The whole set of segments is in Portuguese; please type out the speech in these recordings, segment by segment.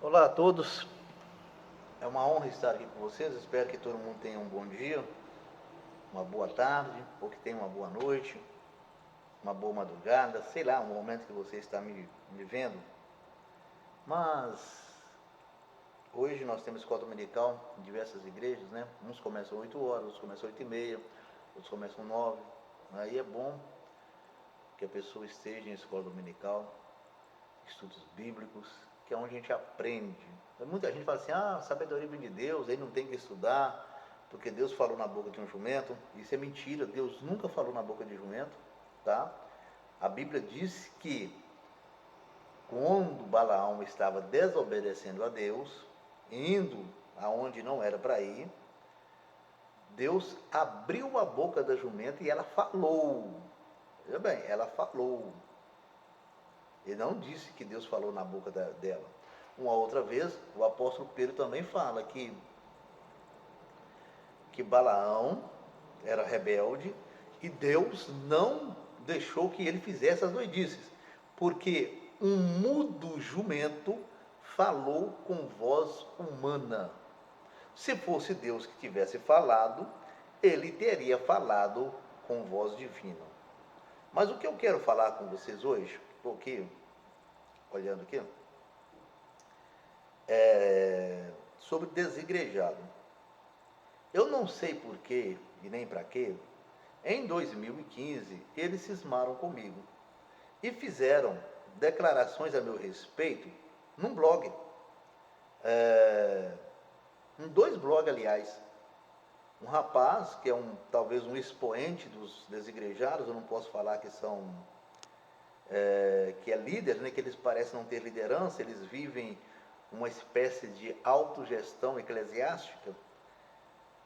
Olá a todos, é uma honra estar aqui com vocês. Espero que todo mundo tenha um bom dia, uma boa tarde, ou que tenha uma boa noite, uma boa madrugada, sei lá, um momento que você está me vendo. Mas hoje nós temos escola dominical em diversas igrejas, né? Uns começam 8 horas, outros começam 8h30, outros começam 9. Aí é bom que a pessoa esteja em escola dominical, estudos bíblicos, que é onde a gente aprende. Muita gente fala assim, sabedoria vem de Deus, aí não tem que estudar, porque Deus falou na boca de um jumento. Isso é mentira, Deus nunca falou na boca de jumento, tá? A Bíblia diz que quando Balaão estava desobedecendo a Deus, indo aonde não era para ir, Deus abriu a boca da jumenta e ela falou. Veja bem, ela falou. Ele não disse que Deus falou na boca dela. Uma outra vez, o apóstolo Pedro também fala que Balaão era rebelde e Deus não deixou que ele fizesse as doidices, porque um mudo jumento falou com voz humana. Se fosse Deus que tivesse falado, ele teria falado com voz divina. Mas o que eu quero falar com vocês hoje, estou aqui, olhando aqui, sobre desigrejado. Eu não sei porquê e nem para quê, em 2015 eles cismaram comigo e fizeram declarações a meu respeito num blog, em dois blogs, aliás. Um rapaz que é talvez um expoente dos desigrejados, eu não posso falar que que é líder, né, que eles parecem não ter liderança, eles vivem uma espécie de autogestão eclesiástica.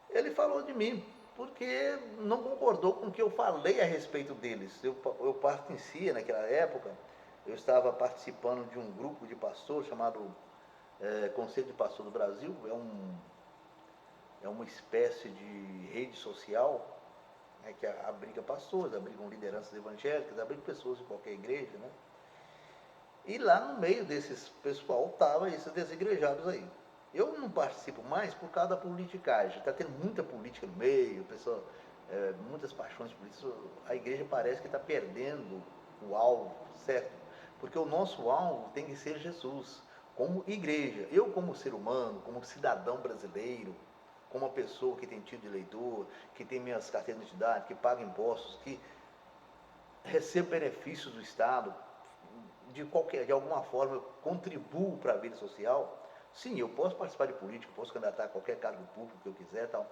Ele falou de mim, porque não concordou com o que eu falei a respeito deles. Eu pertencia naquela época, eu estava participando de um grupo de pastores chamado Conselho de Pastor do Brasil, é uma espécie de rede social, né, que abriga pastores, abrigam lideranças evangélicas, abriga pessoas de qualquer igreja, né? E lá no meio desses pessoal estavam esses desigrejados aí. Eu não participo mais por causa da politicagem. Está tendo muita política no meio, pessoal, muitas paixões políticas. A igreja parece que está perdendo o alvo, certo? Porque o nosso alvo tem que ser Jesus. Como igreja, eu como ser humano, como cidadão brasileiro, como uma pessoa que tem título de eleitor, que tem minhas carteiras de identidade, que paga impostos, que recebo benefícios do Estado, de alguma forma eu contribuo para a vida social. Sim, eu posso participar de política, posso candidatar a qualquer cargo público que eu quiser, tal,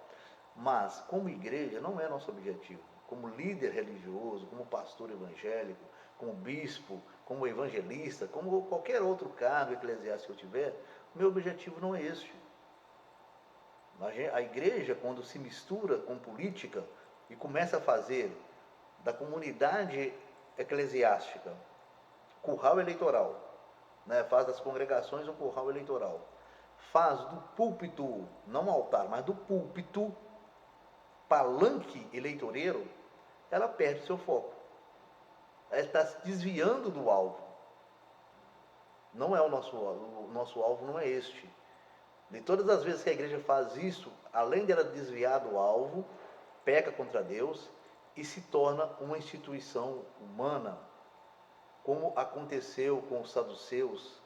mas como igreja não é nosso objetivo. Como líder religioso, como pastor evangélico, como bispo, como evangelista, como qualquer outro cargo eclesiástico que eu tiver, meu objetivo não é este. A igreja, quando se mistura com política e começa a fazer da comunidade eclesiástica curral eleitoral, né? Faz das congregações um curral eleitoral, faz do púlpito, não altar, mas do púlpito, palanque eleitoreiro, ela perde seu foco. Ela está se desviando do alvo. Não é o nosso alvo não é este. De todas as vezes que a igreja faz isso, além dela desviar do alvo, peca contra Deus e se torna uma instituição humana, como aconteceu com os saduceus,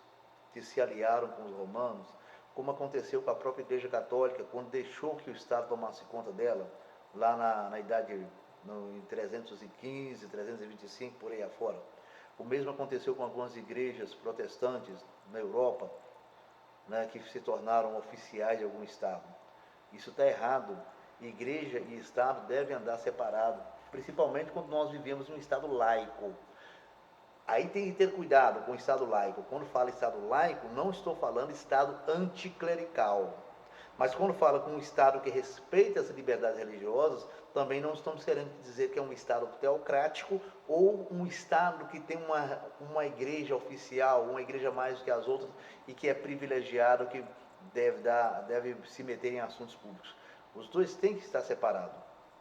que se aliaram com os romanos, como aconteceu com a própria Igreja Católica, quando deixou que o Estado tomasse conta dela, lá na idade, em 315, 325, por aí afora. O mesmo aconteceu com algumas igrejas protestantes na Europa, né, que se tornaram oficiais de algum Estado. Isso está errado. Igreja e Estado devem andar separados, principalmente quando nós vivemos em um Estado laico. Aí tem que ter cuidado com o Estado laico. Quando falo Estado laico, não estou falando Estado anticlerical. Mas quando fala com um Estado que respeita as liberdades religiosas, também não estamos querendo dizer que é um Estado teocrático ou um Estado que tem uma igreja oficial, uma igreja mais do que as outras e que é privilegiado, que deve se meter em assuntos públicos. Os dois têm que estar separados.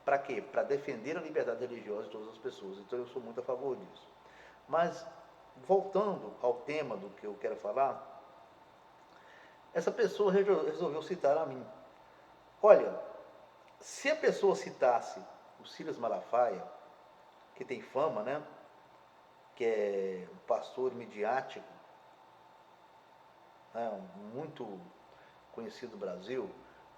Para quê? Para defender a liberdade religiosa de todas as pessoas. Então eu sou muito a favor disso. Mas, voltando ao tema do que eu quero falar, essa pessoa resolveu citar a mim. Olha, se a pessoa citasse o Silas Malafaia, que tem fama, né? Que é um pastor midiático, né? Muito conhecido no Brasil,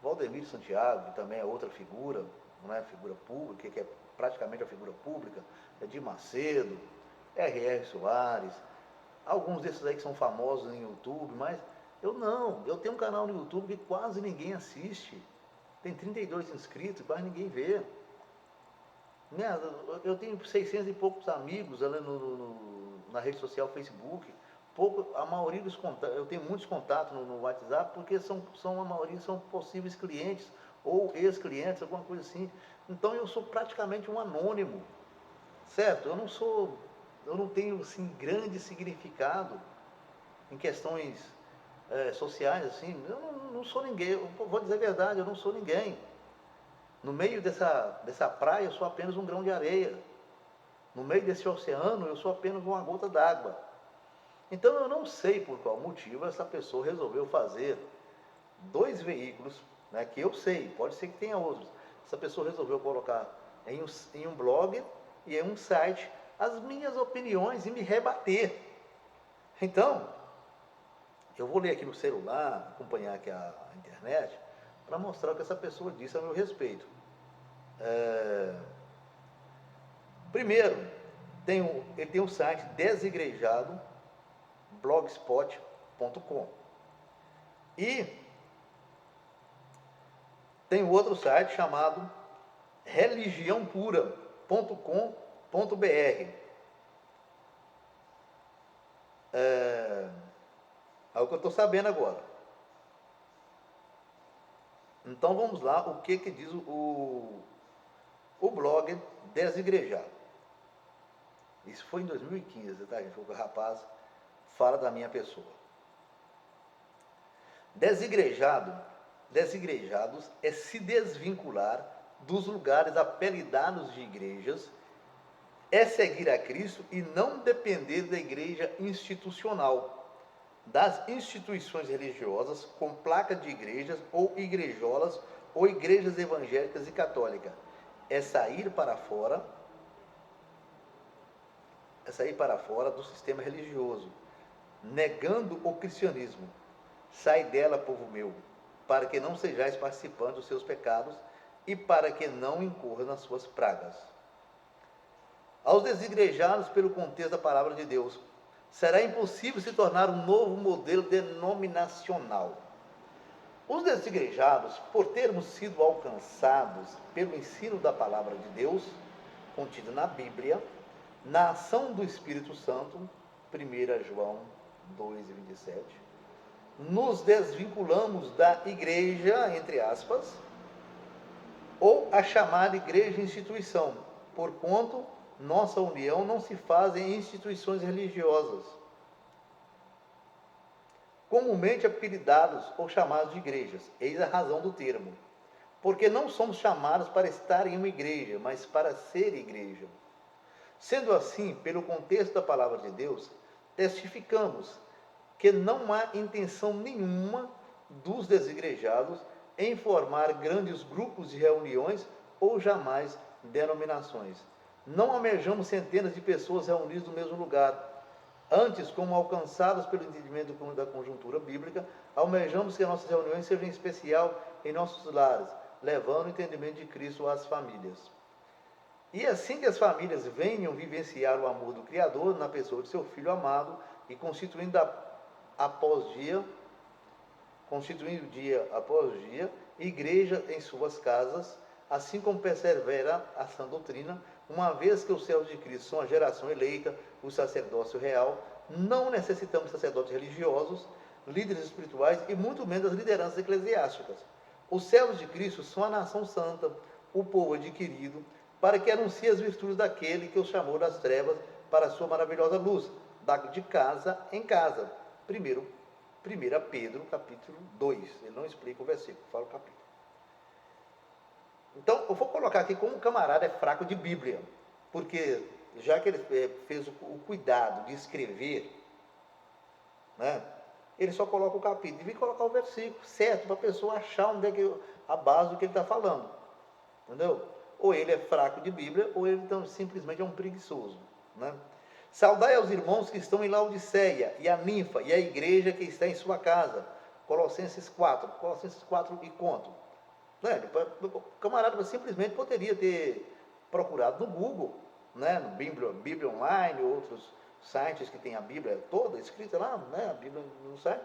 Valdemir Santiago, que também é outra figura, né? Figura pública, que é praticamente a figura pública, Edir Macedo, R.R. Soares, alguns desses aí que são famosos no YouTube, mas eu tenho um canal no YouTube que quase ninguém assiste, tem 32 inscritos, quase ninguém vê. Eu tenho 600 e poucos amigos ali na rede social Facebook. A maioria dos contatos, eu tenho muitos contatos no WhatsApp, porque a maioria são possíveis clientes ou ex-clientes, alguma coisa assim. Então eu sou praticamente um anônimo, certo? Eu não tenho assim grande significado em questões sociais, assim. Eu não sou ninguém, eu vou dizer a verdade, eu não sou ninguém. No meio dessa praia, eu sou apenas um grão de areia. No meio desse oceano, eu sou apenas uma gota d'água. Então, eu não sei por qual motivo essa pessoa resolveu fazer 2 veículos, né, que eu sei, pode ser que tenha outros. Essa pessoa resolveu colocar em um blog e em um site as minhas opiniões e me rebater. Então, eu vou ler aqui no celular, acompanhar aqui a internet, para mostrar o que essa pessoa disse a meu respeito. Primeiro, ele tem um site desigrejado, blogspot.com. E tem outro site chamado religiãopura.com.br. É o que eu estou sabendo agora. Então vamos lá, o que diz o blog Desigrejado. Isso foi em 2015, tá, gente? O rapaz fala da minha pessoa. Desigrejados é se desvincular dos lugares apelidados de igrejas, é seguir a Cristo e não depender da igreja institucional, das instituições religiosas com placa de igrejas ou igrejolas ou igrejas evangélicas e católicas. É sair para fora do sistema religioso, negando o cristianismo. Sai dela, povo meu, para que não sejais participantes dos seus pecados e para que não incorra nas suas pragas. Aos desigrejados pelo contexto da palavra de Deus, será impossível se tornar um novo modelo denominacional. Os desigrejados, por termos sido alcançados pelo ensino da palavra de Deus, contido na Bíblia, na ação do Espírito Santo, 1 João 2,27, nos desvinculamos da igreja, entre aspas, ou a chamada igreja instituição, porquanto nossa união não se faz em instituições religiosas, comumente apelidados ou chamados de igrejas. Eis a razão do termo. Porque não somos chamados para estar em uma igreja, mas para ser igreja. Sendo assim, pelo contexto da palavra de Deus, testificamos que não há intenção nenhuma dos desigrejados em formar grandes grupos de reuniões ou jamais denominações. Não almejamos centenas de pessoas reunidas no mesmo lugar. Antes, como alcançados pelo entendimento da conjuntura bíblica, almejamos que as nossas reuniões sejam em especial em nossos lares, levando o entendimento de Cristo às famílias. E assim que as famílias venham vivenciar o amor do Criador na pessoa de seu Filho amado e constituindo dia após dia, igreja em suas casas, assim como persevera a sã doutrina, uma vez que os servos de Cristo são a geração eleita, o sacerdócio real, não necessitamos de sacerdotes religiosos, líderes espirituais e muito menos das lideranças eclesiásticas. Os servos de Cristo são a nação santa, o povo adquirido, para que anuncie as virtudes daquele que os chamou das trevas para a sua maravilhosa luz, de casa em casa. 1 Pedro, capítulo 2. Ele não explica o versículo, fala o capítulo. Então, eu vou colocar aqui como o camarada é fraco de Bíblia, porque já que ele fez o cuidado de escrever, né, ele só coloca o capítulo. Devia colocar o versículo certo, para a pessoa achar onde é que a base do que ele está falando. Entendeu? Ou ele é fraco de Bíblia, ou ele então, simplesmente é um preguiçoso. Né? Saudai aos irmãos que estão em Laodiceia, e a ninfa, e a igreja que está em sua casa. Colossenses 4 e conto. Né? O camarada simplesmente poderia ter procurado no Google, né? No Bíblia Online, outros sites que tem a Bíblia toda escrita lá, né? A Bíblia no site,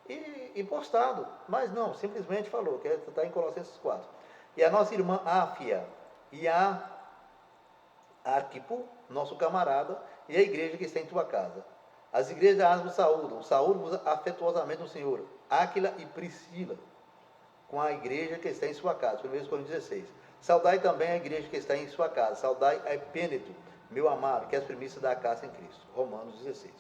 e postado. Mas não, simplesmente falou, que está em Colossenses 4. E a nossa irmã Áfia e a Arquipo, nosso camarada, e a igreja que está em tua casa. As igrejas da Asa vos saúdam afetuosamente no Senhor. Áquila e Priscila, com a igreja que está em sua casa. 1 Coríntios 16. Saudai também a igreja que está em sua casa. Saudai a Epêneto, meu amado, que é as primícias da casa em Cristo. Romanos 16.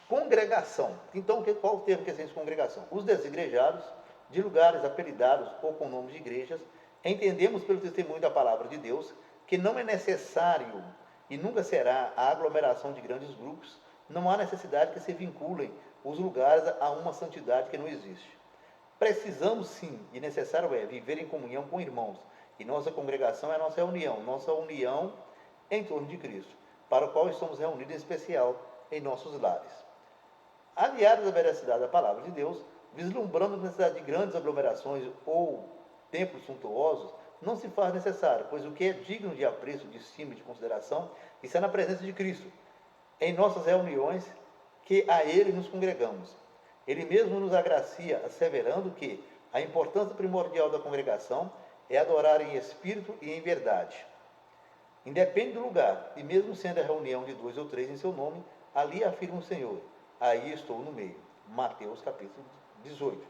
Congregação. Então, qual o termo que é esse congregação? Os desigrejados, de lugares apelidados ou com nomes de igrejas, entendemos pelo testemunho da palavra de Deus que não é necessário e nunca será a aglomeração de grandes grupos, não há necessidade que se vinculem os lugares a uma santidade que não existe. Precisamos sim, e necessário é, viver em comunhão com irmãos, e nossa congregação é a nossa união em torno de Cristo, para o qual estamos reunidos em especial em nossos lares. Aliados à veracidade da palavra de Deus, vislumbrando a necessidade de grandes aglomerações ou templos suntuosos, não se faz necessário, pois o que é digno de apreço, de estima e de consideração está na presença de Cristo, em nossas reuniões, que a Ele nos congregamos. Ele mesmo nos agracia, asseverando que a importância primordial da congregação é adorar em espírito e em verdade. Independe do lugar, e mesmo sendo a reunião de 2 ou 3 em seu nome, ali afirma o Senhor, aí estou no meio. Mateus capítulo 18.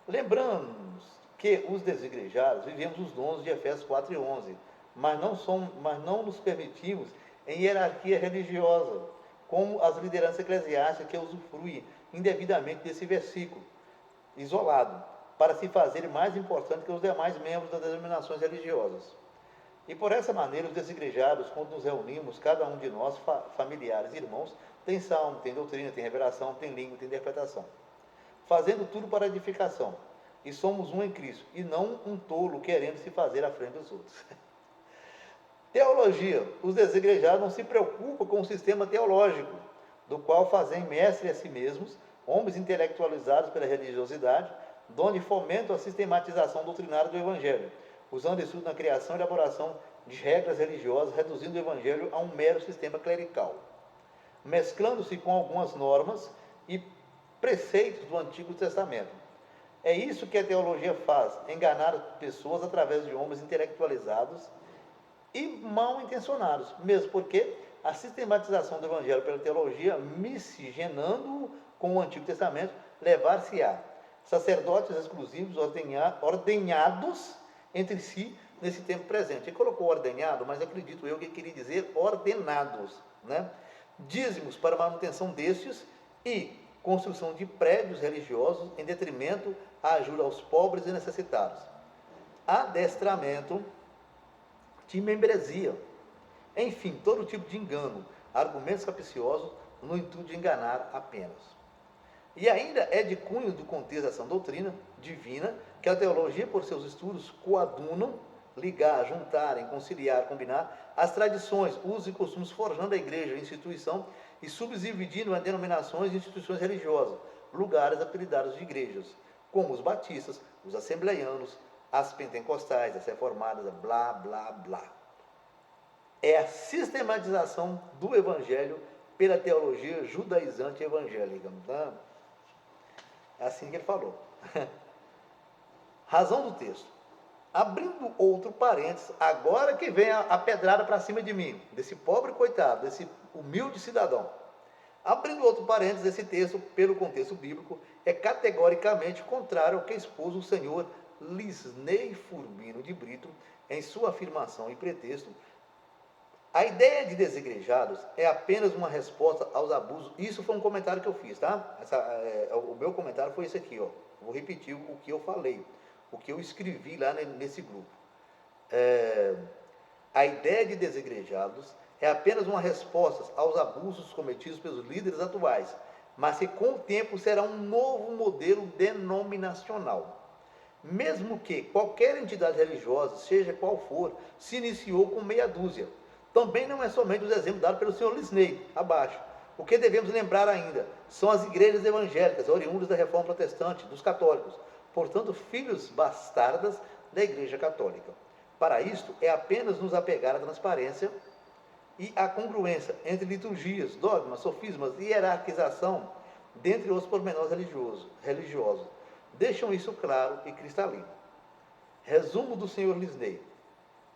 Lembramos que os desigrejados vivemos os dons de Efésios 4 e 11, mas não nos permitimos em hierarquia religiosa, como as lideranças eclesiásticas que usufruem indevidamente desse versículo, isolado, para se fazer mais importante que os demais membros das denominações religiosas. E por essa maneira, os desigrejados, quando nos reunimos, cada um de nós, familiares e irmãos, tem salmo, tem doutrina, tem revelação, tem língua, tem interpretação. Fazendo tudo para edificação. E somos um em Cristo, e não um tolo querendo se fazer à frente dos outros. Teologia. Os desigrejados não se preocupam com o sistema teológico, do qual fazem mestre a si mesmos, homens intelectualizados pela religiosidade, donde fomentam a sistematização doutrinária do Evangelho, usando isso na criação e elaboração de regras religiosas, reduzindo o Evangelho a um mero sistema clerical, mesclando-se com algumas normas e preceitos do Antigo Testamento. É isso que a teologia faz, enganar pessoas através de homens intelectualizados e mal intencionados, mesmo porque a sistematização do Evangelho pela teologia, miscigenando com o Antigo Testamento, levar-se-á sacerdotes exclusivos ordenhados entre si nesse tempo presente. Ele colocou ordenhado, mas acredito eu que ele queria dizer ordenados, né? Dízimos para manutenção destes e construção de prédios religiosos em detrimento à ajuda aos pobres e necessitados. Adestramento de membresia. Enfim, todo tipo de engano, argumentos capciosos no intuito de enganar apenas. E ainda é de cunho do contexto dessa doutrina divina que a teologia, por seus estudos, coadunam, ligar, juntarem, conciliar, combinar as tradições, usos e costumes, forjando a igreja, a instituição e subdividindo em denominações e instituições religiosas, lugares apelidados de igrejas, como os batistas, os assembleianos, as pentecostais, as reformadas, blá, blá, blá. É a sistematização do evangelho pela teologia judaizante evangélica. Tá? É assim que ele falou. Razão do texto. Abrindo outro parênteses, agora que vem a pedrada para cima de mim, desse pobre coitado, desse humilde cidadão. Abrindo outro parênteses, esse texto, pelo contexto bíblico, é categoricamente contrário ao que expôs o senhor Lisney Furbino de Brito em sua afirmação e pretexto. A ideia de desigrejados é apenas uma resposta aos abusos. Isso foi um comentário que eu fiz, tá? O meu comentário foi esse aqui, ó. Vou repetir o que eu falei, o que eu escrevi lá nesse grupo. A ideia de desigrejados é apenas uma resposta aos abusos cometidos pelos líderes atuais, mas que com o tempo será um novo modelo denominacional. Mesmo que qualquer entidade religiosa, seja qual for, se iniciou com meia dúzia. Também não é somente os exemplos dados pelo senhor Lisney, abaixo. O que devemos lembrar ainda são as igrejas evangélicas, oriundas da Reforma Protestante, dos católicos, portanto, filhos bastardas da Igreja Católica. Para isto, é apenas nos apegar à transparência e à congruência entre liturgias, dogmas, sofismas e hierarquização, dentre os pormenores religiosos. Deixam isso claro e cristalino. Resumo do senhor Lisney.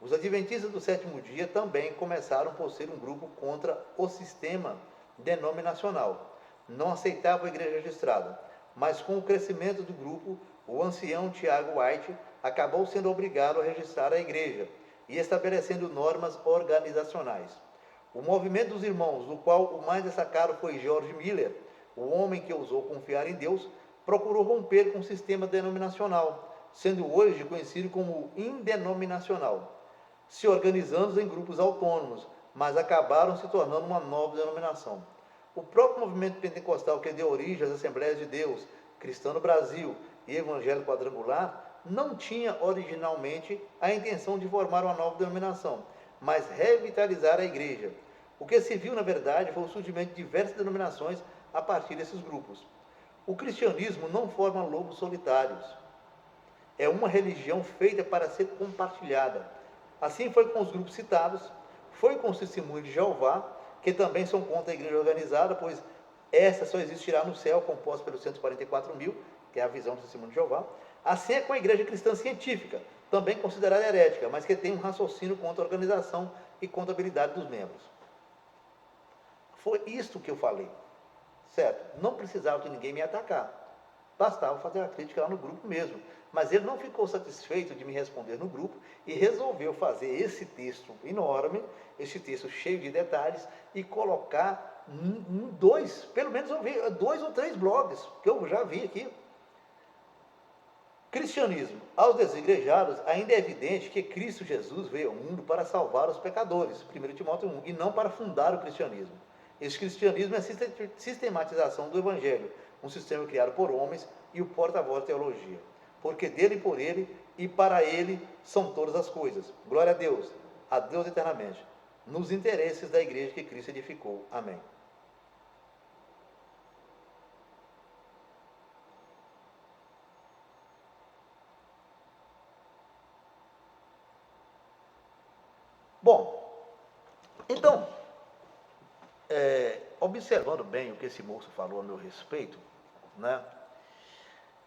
Os adventistas do sétimo dia também começaram por ser um grupo contra o sistema denominacional. Não aceitavam a igreja registrada, mas com o crescimento do grupo, o ancião Tiago White acabou sendo obrigado a registrar a igreja e estabelecendo normas organizacionais. O movimento dos irmãos, do qual o mais destacado foi George Miller, o homem que ousou confiar em Deus, procurou romper com o sistema denominacional, sendo hoje conhecido como indenominacional, se organizando em grupos autônomos, mas acabaram se tornando uma nova denominação. O próprio movimento pentecostal que deu origem às Assembleias de Deus, Cristã no Brasil e Evangelho Quadrangular, não tinha originalmente a intenção de formar uma nova denominação, mas revitalizar a igreja. O que se viu, na verdade, foi o surgimento de diversas denominações a partir desses grupos. O cristianismo não forma lobos solitários. É uma religião feita para ser compartilhada. Assim foi com os grupos citados, foi com os testemunhos de Jeová, que também são contra a igreja organizada, pois essa só existirá no céu, composta pelos 144 mil, que é a visão do testemunho de Jeová. Assim é com a igreja cristã científica, também considerada herética, mas que tem um raciocínio contra a organização e contabilidade dos membros. Foi isto que eu falei, certo? Não precisava de ninguém me atacar, bastava fazer a crítica lá no grupo mesmo. Mas ele não ficou satisfeito de me responder no grupo e resolveu fazer esse texto enorme, esse texto cheio de detalhes, e colocar em dois, pelo menos eu vi 2 ou 3 blogs, que eu já vi aqui. Cristianismo. Aos desigrejados, ainda é evidente que Cristo Jesus veio ao mundo para salvar os pecadores, 1 Timóteo 1, e não para fundar o cristianismo. Esse cristianismo é a sistematização do Evangelho, um sistema criado por homens e o porta-voz da teologia. Porque dele, por ele e para ele são todas as coisas. Glória a Deus eternamente, nos interesses da igreja que Cristo edificou. Amém. Bom, então, observando bem o que esse moço falou a meu respeito, né?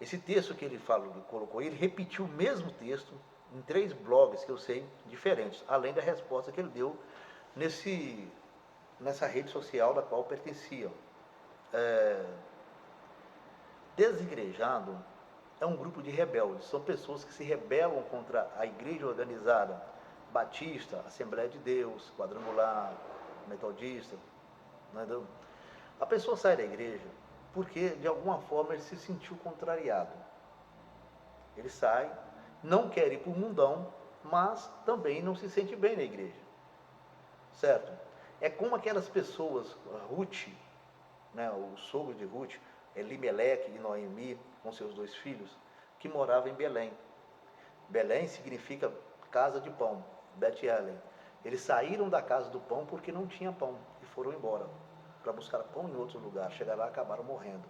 Esse texto que ele falou, ele colocou, ele repetiu o mesmo texto em 3 blogs que eu sei diferentes, além da resposta que ele deu nessa rede social da qual pertenciam. Desigrejado é um grupo de rebeldes, são pessoas que se rebelam contra a igreja organizada, batista, Assembleia de Deus, quadrangular, metodista. Entendeu? A pessoa sai da igreja porque de alguma forma ele se sentiu contrariado. Ele sai, não quer ir para o mundão, mas também não se sente bem na igreja. Certo? É como aquelas pessoas, Ruth, né, o sogro de Ruth, Elimeleque e Noemi, com seus 2 filhos, que moravam em Belém. Belém significa casa de pão, Beth-Elen. Eles saíram da casa do pão porque não tinha pão e foram embora para buscar pão em outro lugar. Chegaram lá e acabaram morrendo.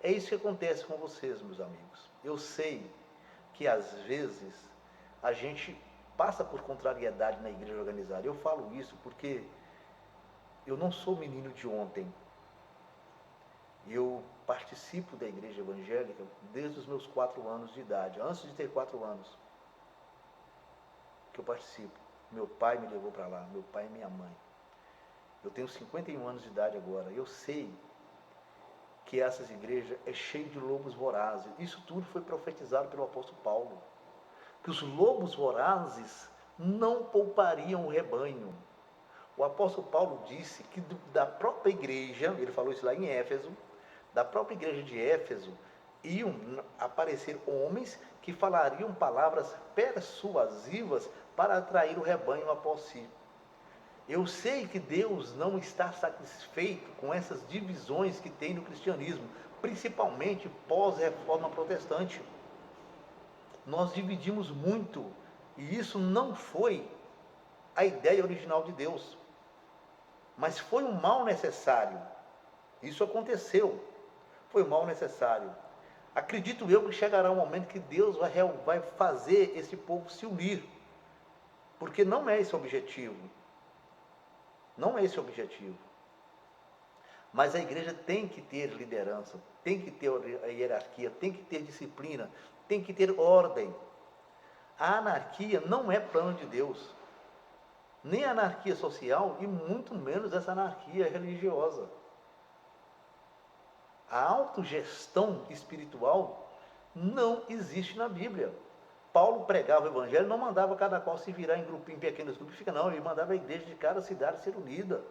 É isso que acontece com vocês, meus amigos. Eu sei que às vezes a gente passa por contrariedade na igreja organizada. Eu falo isso porque eu não sou menino de ontem. Eu participo da igreja evangélica desde os meus 4 anos de idade. Antes de ter 4 anos que eu participo. Meu pai me levou para lá, meu pai e minha mãe. Eu tenho 51 anos de idade agora. Eu sei que essas igrejas é cheio de lobos vorazes. Isso tudo foi profetizado pelo apóstolo Paulo. Que os lobos vorazes não poupariam o rebanho. O apóstolo Paulo disse que da própria igreja, ele falou isso lá em Éfeso, da própria igreja de Éfeso, iam aparecer homens que falariam palavras persuasivas para atrair o rebanho após si. Eu sei que Deus não está satisfeito com essas divisões que tem no cristianismo, principalmente pós-reforma protestante. Nós dividimos muito, e isso não foi a ideia original de Deus, mas foi um mal necessário. Isso aconteceu, foi um mal necessário. Acredito eu que chegará um momento que Deus vai fazer esse povo se unir, porque não é esse o objetivo. Não é esse o objetivo. Mas a igreja tem que ter liderança, tem que ter a hierarquia, tem que ter disciplina, tem que ter ordem. A anarquia não é plano de Deus, nem a anarquia social e muito menos essa anarquia religiosa. A autogestão espiritual não existe na Bíblia. Paulo pregava o evangelho, não mandava cada qual se virar em pequenos grupos, não, ele mandava a igreja de cada cidade ser unida.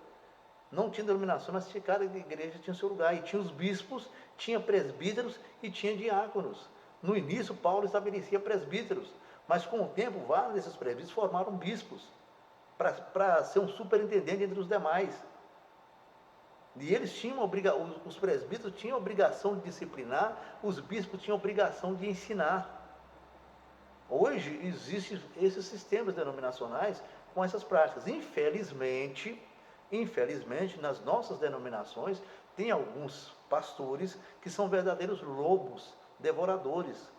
Não tinha denominação, mas cada igreja tinha o seu lugar, e tinha os bispos, tinha presbíteros e tinha diáconos. No início, Paulo estabelecia presbíteros, mas com o tempo, vários desses presbíteros formaram bispos, para ser um superintendente entre os demais. E eles tinham os presbíteros tinham a obrigação de disciplinar, os bispos tinham a obrigação de ensinar. Hoje existem esses sistemas denominacionais com essas práticas. Infelizmente, nas nossas denominações, tem alguns pastores que são verdadeiros lobos, devoradores,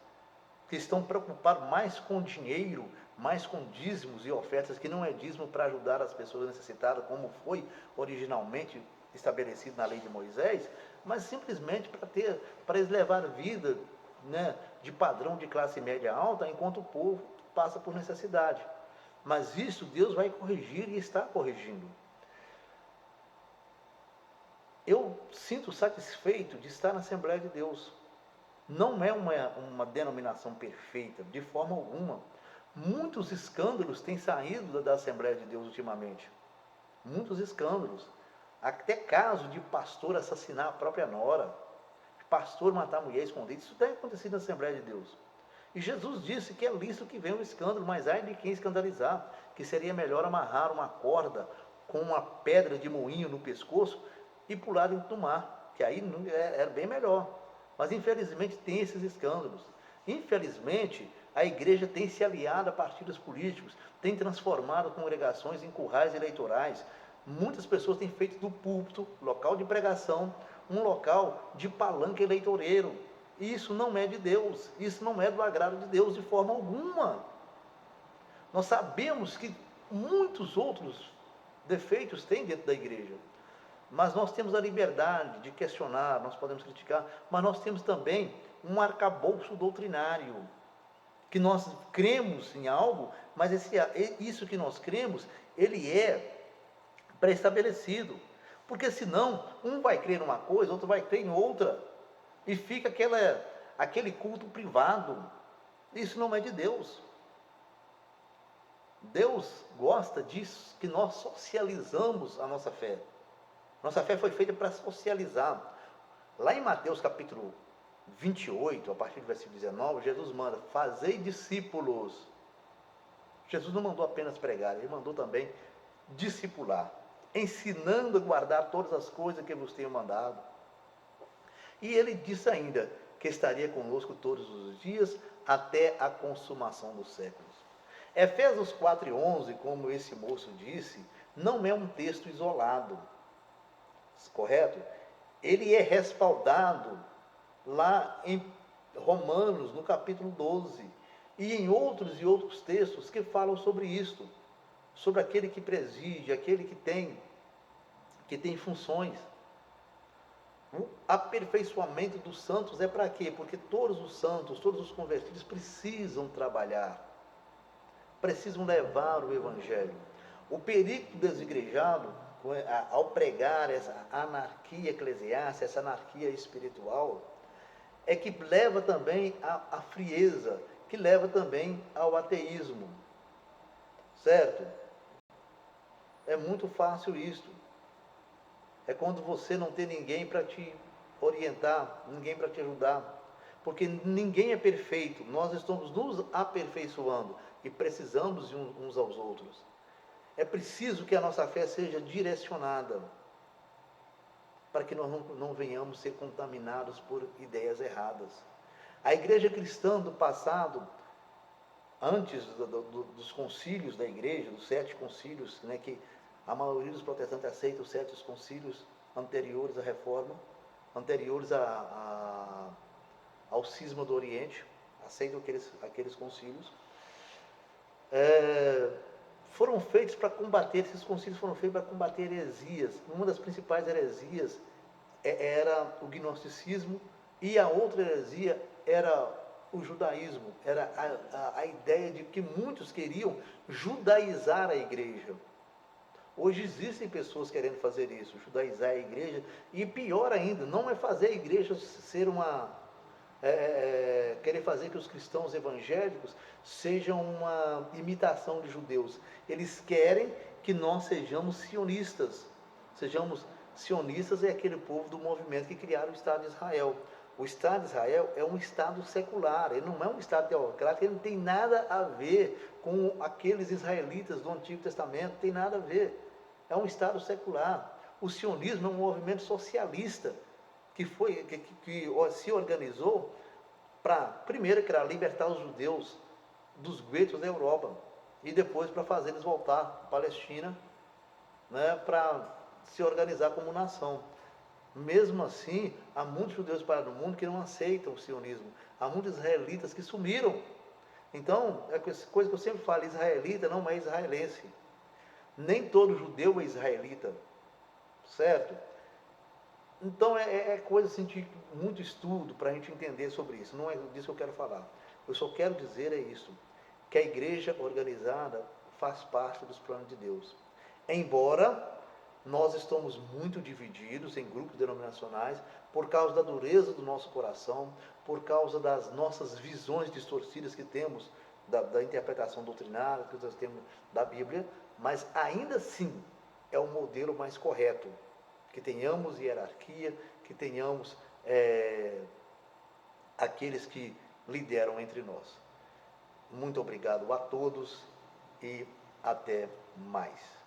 que estão preocupados mais com dinheiro, mais com dízimos e ofertas, que não é dízimo para ajudar as pessoas necessitadas, como foi originalmente estabelecido na lei de Moisés, mas simplesmente para eles levar vida, né, de padrão de classe média alta, enquanto o povo passa por necessidade. Mas isso Deus vai corrigir e está corrigindo. Eu sinto satisfeito de estar na Assembleia de Deus. Não é uma denominação perfeita, de forma alguma. Muitos escândalos têm saído da Assembleia de Deus ultimamente. Muitos escândalos. Até caso de pastor assassinar a própria nora, de pastor matar a mulher escondida. Isso tem acontecido na Assembleia de Deus. E Jesus disse que é lícito que venha o escândalo, mas ai de quem escandalizar, que seria melhor amarrar uma corda com uma pedra de moinho no pescoço e pular dentro do mar, que aí era bem melhor. Mas infelizmente tem esses escândalos. Infelizmente a igreja tem se aliado a partidos políticos, tem transformado congregações em currais eleitorais. Muitas pessoas têm feito do púlpito, local de pregação, um local de palanque eleitoreiro. E isso não é de Deus, isso não é do agrado de Deus de forma alguma. Nós sabemos que muitos outros defeitos tem dentro da igreja, mas nós temos a liberdade de questionar, nós podemos criticar, mas nós temos também um arcabouço doutrinário, que nós cremos em algo, mas isso que nós cremos, ele é pré-estabelecido, porque senão um vai crer numa coisa, outro vai crer em outra, e fica aquele culto privado. Isso não é de Deus. Deus gosta disso, que nós socializamos a nossa fé. Nossa fé foi feita para socializar. Lá em Mateus capítulo 28, a partir do versículo 19, Jesus manda: fazei discípulos. Jesus não mandou apenas pregar, ele mandou também discipular, ensinando a guardar todas as coisas que vos tenho mandado. E ele disse ainda que estaria conosco todos os dias até a consumação dos séculos. Efésios 4:11, como esse moço disse, não é um texto isolado, correto? Ele é respaldado lá em Romanos, no capítulo 12, e em outros textos que falam sobre isto, sobre aquele que preside, aquele que tem funções. O aperfeiçoamento dos santos é para quê? Porque todos os santos, todos os convertidos precisam trabalhar, precisam levar o evangelho. O perigo desigrejado, ao pregar essa anarquia eclesiástica, essa anarquia espiritual, é que leva também à frieza, que leva também ao ateísmo, certo? É muito fácil isto. É quando você não tem ninguém para te orientar, ninguém para te ajudar, porque ninguém é perfeito, nós estamos nos aperfeiçoando e precisamos de uns aos outros. É preciso que a nossa fé seja direcionada, para que nós não venhamos ser contaminados por ideias erradas. A igreja cristã do passado, antes dos concílios da igreja, dos 7 concílios, né, que a maioria dos protestantes aceita os 7 concílios anteriores à reforma, anteriores ao cisma do Oriente, aceitam aqueles concílios. Foram feitos para combater, esses concílios foram feitos para combater heresias. Uma das principais heresias era o gnosticismo, e a outra heresia era o judaísmo. Era a ideia de que muitos queriam judaizar a igreja. Hoje existem pessoas querendo fazer isso, judaizar a igreja, e pior ainda, não é fazer a igreja ser querer fazer que os cristãos evangélicos sejam uma imitação de judeus. Eles querem que nós sejamos sionistas. Sionistas é aquele povo do movimento que criaram o Estado de Israel. O Estado de Israel é um Estado secular, ele não é um Estado teocrático, ele não tem nada a ver com aqueles israelitas do Antigo Testamento, não tem nada a ver. É um Estado secular. O sionismo é um movimento socialista que se organizou para, primeiro, libertar os judeus dos guetos da Europa, e depois para fazer eles voltar à Palestina, né, para se organizar como nação. Mesmo assim, há muitos judeus espalhados no mundo que não aceitam o sionismo. Há muitos israelitas que sumiram. Então, é coisa que eu sempre falo, israelita não é israelense. Nem todo judeu é israelita, certo? Então é coisa assim de muito estudo para a gente entender sobre isso. Não é disso que eu quero falar. Eu só quero dizer isso, que a igreja organizada faz parte dos planos de Deus. Embora nós estamos muito divididos em grupos denominacionais por causa da dureza do nosso coração, por causa das nossas visões distorcidas que temos da interpretação doutrinária, que nós temos da Bíblia, mas ainda assim é o modelo mais correto. Que tenhamos hierarquia, que tenhamos aqueles que lideram entre nós. Muito obrigado a todos e até mais.